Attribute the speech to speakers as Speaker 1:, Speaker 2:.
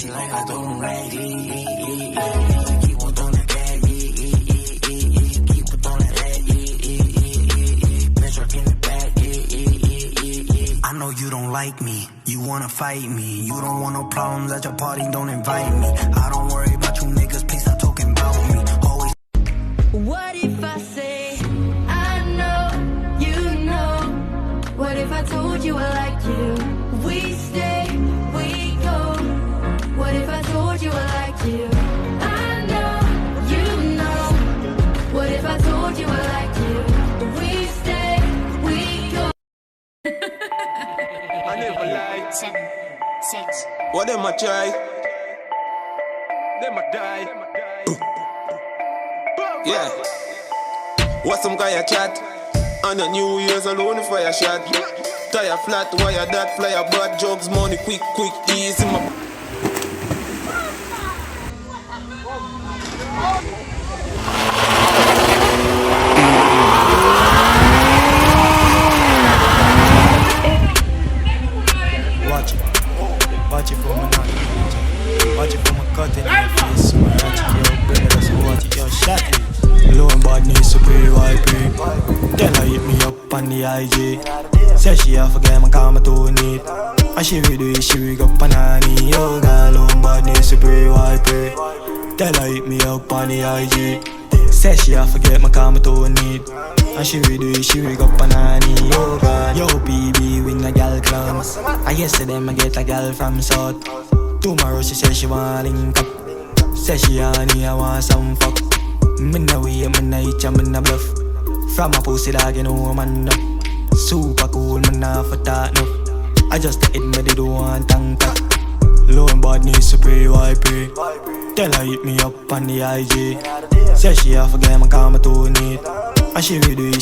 Speaker 1: she like I throw them racks. Keep on throwing that bag. Keep on throwing that bag. Metro in the back. I know you don't like me. You wanna fight me. You don't want no problems at your party. Don't invite me. I don't worry about you niggas. Please stop talking about me. Always.
Speaker 2: What if I say I know you know? What if I told you I like you? We stay, we go. What if I told you I like you? I know you know. What if I told you I like you? We stay, we go.
Speaker 3: I never lie.
Speaker 4: 7, 6.
Speaker 3: What them a try? Them a die. Yeah. What some guy a chat? On the New Year's alone fire shot. Tire flat, wire that, flyer bad drugs, money quick, easy my.
Speaker 1: Watch it for my knock. Watch it for my cut in the face. My ratchet, yo, brother, that's watch it, yo, shot it. Low and bad knees, super YP. Tell her hit me up on the IG. Say she a forget my karma to need. And she will do it, she will go panani. Yo, girl, low and bad knees, super YP. Tell her hit me up on the IG. Say she a forget my karma to need. And she will do it, she will go panani. Yo, girl, yo, BB with a gal clams. I yesterday I get a gal from South. Tomorrow she say she want link up. Say she honey, I want some fuck. Me no way, me no itch, me no bluff. From a pussy dog, you know man up. Super cool, me nah for that no. I just hit me, they don't want tank up. Low and bad knees, super YP. Tell her hit me up on the IG. Say she a forget my karma to need. And she will do it.